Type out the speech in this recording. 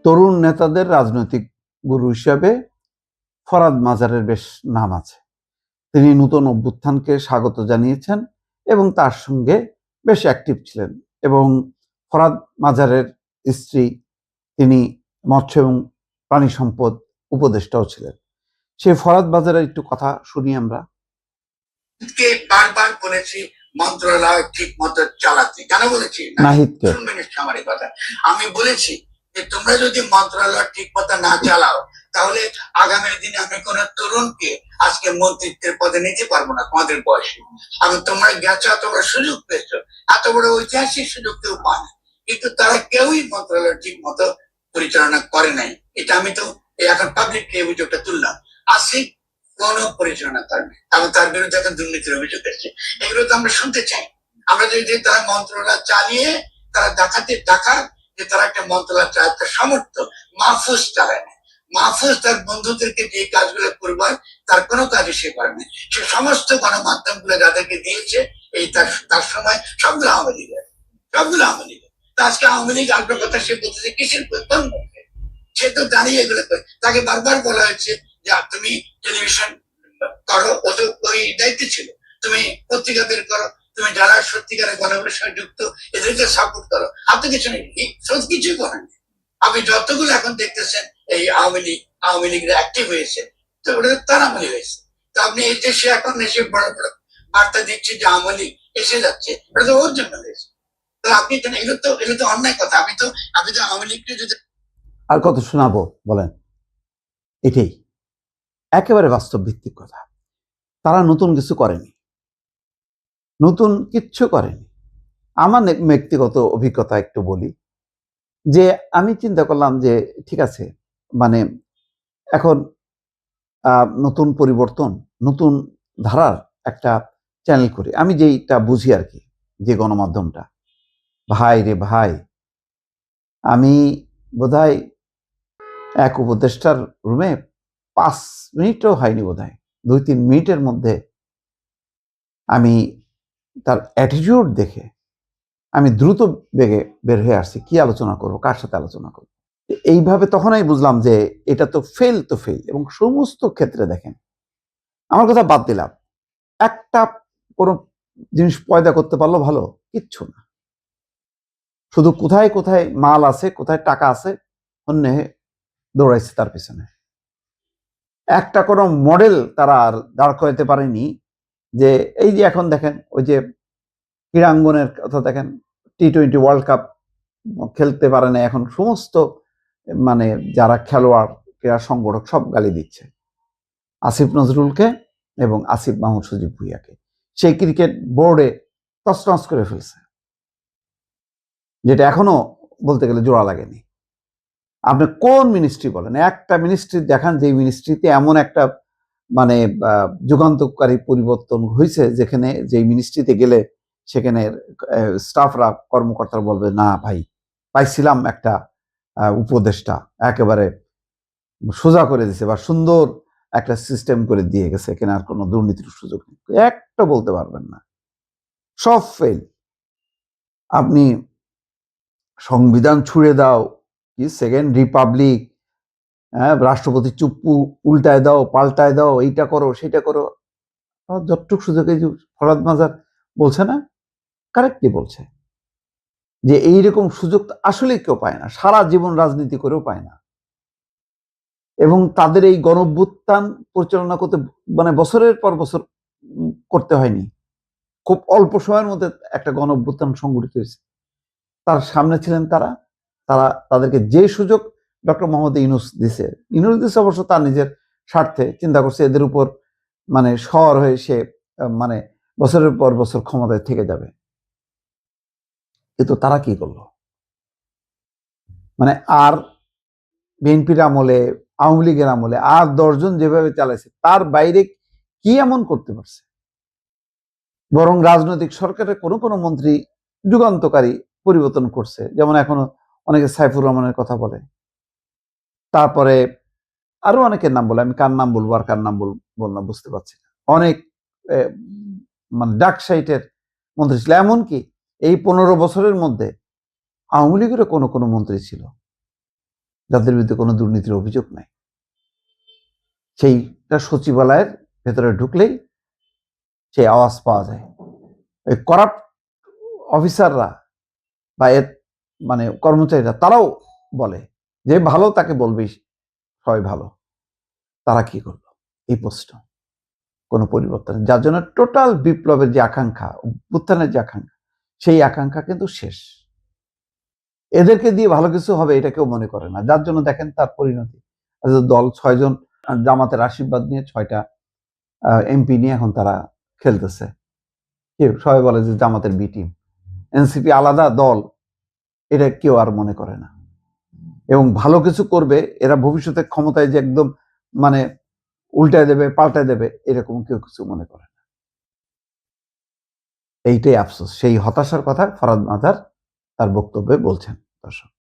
তরুণ নেতাদের রাজনৈতিক গুরু হিসেবে ফরহাদ মাজারের বেশ নাম আছে। তিনি নতুন অভ্যুত্থানকে স্বাগত জানিয়েছেন এবং তার সঙ্গে বেশ অ্যাক্টিভ ছিলেন। এবং ফরহাদ মাজারের স্ত্রী তিনি মৎস্য এবং প্রাণী সম্পদ উপদেষ্টাও ছিলেন। সেই ফরহাদ মাজারের একটু কথা শুনি আমরা। বারবার বলেছি মন্ত্রণালয় ঠিক মতো চালাতে। কেন বলেছি? নাহিদকে শুনবেন আমার কথা। আমি বলেছি যে তোমরা যদি মন্ত্রণালয় ঠিক মতো না চালাও তাহলে আগামী দিনে আমি কোন তরুণকে আজকে মন্ত্রিত্বের পদে নিতে পারবো না তোমাদের বয়সে। আমি তোমরা গেছো, তোমরা সুযোগ পেয়েছো, এত বড় ঐতিহাসিক সুযোগ কেউ পায় না, কিন্তু তারা কেউই মন্ত্রণালয় ঠিক মতো পরিচালনা করে নাই। এটা আমি তো এখন পাবলিককে অভিযোগটা তুললাম। আসিফ কোন পরিচালনা করবে এবং তার বিরুদ্ধে এখন দুর্নীতির অভিযোগ এসছে। এগুলো তো আমরা শুনতে চাই। আমরা যদি তারা মন্ত্রণালয় চালিয়ে তারা দেখার যে তারা একটা মন্ত্রণালয় চায়, তার সামর্থ্য। মাহফুজ চালায় না। মাহফুজ তার বন্ধুদেরকে যে কাজগুলো করবার তার কোনো কাজই সে করে না। সে সমস্ত গণমাধ্যম গুলো যাদেরকে দিয়েছে এই তার সময় সবগুলো আওয়ামী লীগের, সবগুলো আওয়ামী লীগের। আজকে আওয়ামী লীগ আসবে কথা সে বলতেছে কিসের কোন মুখে? সে তো দাঁড়িয়ে এগুলো করে। তাকে বারবার বলা হয়েছে যে তুমি টেলিভিশন করো, ওই দায়িত্ব ছিল। তুমি পত্রিকা বের করো, তুমি যারা সত্যিকারের গণমাধ্যমের সঙ্গে যুক্ত এদেরকে সাপোর্ট করো। আপনি কিছু নেই, সব কিছুই করেন। আপনি যতগুলো এখন দেখতেছেন এই আওয়ামী লীগরা অ্যাক্টিভ হয়েছে, তো ওটা তার আমলি হয়েছে। তো আপনি এই দেশে এখন এসে বড় বড় বার্তা দিচ্ছে যে আওয়ামী লীগ এসে যাচ্ছে, ওটা তো ওর জন্য হয়েছে। তো আপনি এগুলো তো অন্যায় কথা। আপনি তো আওয়ামী লীগকে যদি আর কত শোনাবো বলেন? এটাই একেবারে বাস্তব ভিত্তিক কথা। তারা নতুন কিছু করেনি, নতুন কিচ্ছু করেনি। আমার ব্যক্তিগত অভিজ্ঞতা একটু বলি যে আমি চিন্তা করলাম যে ঠিক আছে, মানে এখন নতুন পরিবর্তন, নতুন ধারার একটা চ্যানেল করি। আমি যেইটা বুঝি আর কি, যে গণমাধ্যমটা, ভাই রে ভাই, আমি বোধহয় এক উপদেষ্টার রুমে 5 মিনিটও হয়নি, বোধহয় 2-3 মিনিটের মধ্যে আমি তার অ্যাটিটিউড দেখে আমি দ্রুত বেগে বের হয়ে আসছি। কি আলোচনা করব, কার সাথে আলোচনা করব। এইভাবে তখন আমি বুঝলাম যে এটা তো ফেল এবং সমস্ত ক্ষেত্রে দেখেন, আমার কথা বাদ দিলাম, একটা কোনো জিনিস পয়দা করতে পারলো ভালো, কিচ্ছু না। শুধু কোথায় কোথায় মাল আছে, কোথায় টাকা আছে, অন্য দৌড়াইছে তার পিছনে। একটা কোনো মডেল তারা আর দাঁড় করাতে পারেনি। যে এই যে এখন দেখেন, ওই যে ক্রীড়াঙ্গনের কথা দেখেন, টি-20 ওয়ার্ল্ড কাপ খেলতে পারে না এখন, সমস্ত মানে যারা খেলোয়াড়, ক্রীড়া সংগঠক সব গালি দিচ্ছে আসিফ নজরুলকে এবং আসিফ মাহমুদ সজীব ভুঁইয়াকে। সেই ক্রিকেট বোর্ডে তছনছ করে ফেলছে, যেটা এখনো বলতে গেলে জোড়া লাগেনি। আপনি কোন মিনিস্ট্রি বলেন, একটা মিনিস্ট্রি দেখান যে মিনিস্ট্রিতে এমন একটা মানে যুগান্তকারী পরিবর্তন হয়েছে, যেখানে যে মিনিস্ট্রিতে গেলে সেখানে স্টাফরা, কর্মকর্তারা বলবে না ভাই, পাইছিলাম একটা উপদেষ্টা একেবারে সোজা করে দিছে বা সুন্দর একটা সিস্টেম করে দিয়ে গেছে, এখানে আর কোনো দুর্নীতির সুযোগ নেই। একটা বলতে পারবেন না, সব ফেল। আপনি সংবিধান ছুড়ে দাও, কি সেকেন্ড রিপাবলিক, হ্যাঁ, রাষ্ট্রপতি চুপ উল্টায় দাও, পাল্টায় দাও, এইটা করো সেটা করো, যতটুক সুযোগ। এই যে ফরহাদ মাজার বলছে না, কারেক্টলি বলছে যে এইরকম সুযোগ আসলেই কেউ পায় না, সারা জীবন রাজনীতি করেও পায় না। এবং তাদের এই গণঅভ্যুত্থান পরিচালনা করতে মানে বছরের পর বছর করতে হয়নি, খুব অল্প সময়ের মধ্যে একটা গণঅভ্যুত্থান সংঘটিত হয়েছে। তার সামনে ছিলেন তারা, তাদেরকে যে সুযোগ ডক্টর মোহাম্মদ ইউনূস দিছে, অবশ্য তার নিজের স্বার্থে চিন্তা করছে এদের উপর মানে শহর হয়ে সে মানে বছরের পর বছর ক্ষমতায় থেকে যাবে। কিন্তু তারা কি করলো, মানে আর বিএনপির আমলে, আওয়ামী লীগের আমলে আর 10 জন যেভাবে চালাইছে তার বাইরে কি এমন করতে পারছে? বরং রাজনৈতিক সরকারের কোনো কোনো মন্ত্রী যুগান্তকারী পরিবর্তন করছে, যেমন এখনো অনেকে সাইফুর রহমানের কথা বলে, তারপরে আরো অনেকের নাম বলে, আমি কার নাম বলবো আর কার নাম বলবো না বুঝতে পারছি না। অনেক মানে ডাক সাইটের মন্ত্রী ছিল, এমনকি এই 15 বছরের মধ্যে আওয়ামী লীগেরও কোনো কোনো মন্ত্রী ছিল যাদের বিরুদ্ধে কোনো দুর্নীতির অভিযোগ নাই, সেইটা সচিবালয়ের ভেতরে ঢুকলেই সেই আওয়াজ পাওয়া যায়। ওই করাপ্ট অফিসাররা বা এর মানে কর্মচারীরা তারাও বলে যে ভালো তাকে বলবেই সবাই ভালো। তারা কি করলো? এই প্রশ্ন কোনো পরিবর্তন, যার জন্য টোটাল বিপ্লবের যে আকাঙ্ক্ষা, উত্থানের যে আকাঙ্ক্ষা, সেই আকাঙ্ক্ষা কিন্তু শেষ। এদেরকে দিয়ে ভালো কিছু হবে এটা কেউ মনে করে না, যার জন্য দেখেন তার পরিণতি। দল 6 জন জামাতের আশীর্বাদ নিয়ে 6টা এমপি নিয়ে এখন তারা খেলতেছে। কেউ সবাই বলে যে জামাতের বি টিম, এনসিপি আলাদা দল, এটা কেউ আর মনে করে না। এবং ভালো কিছু করবে এরা ভবিষ্যতে ক্ষমতায় যে একদম মানে উল্টায় দেবে, পাল্টায় দেবে, এরকম কেউ কিছু মনে করে না। এইটাই আফসোস। সেই হতাশার কথা ফরহাদ মাজার তার বক্তব্যে বলছেন। দর্শক।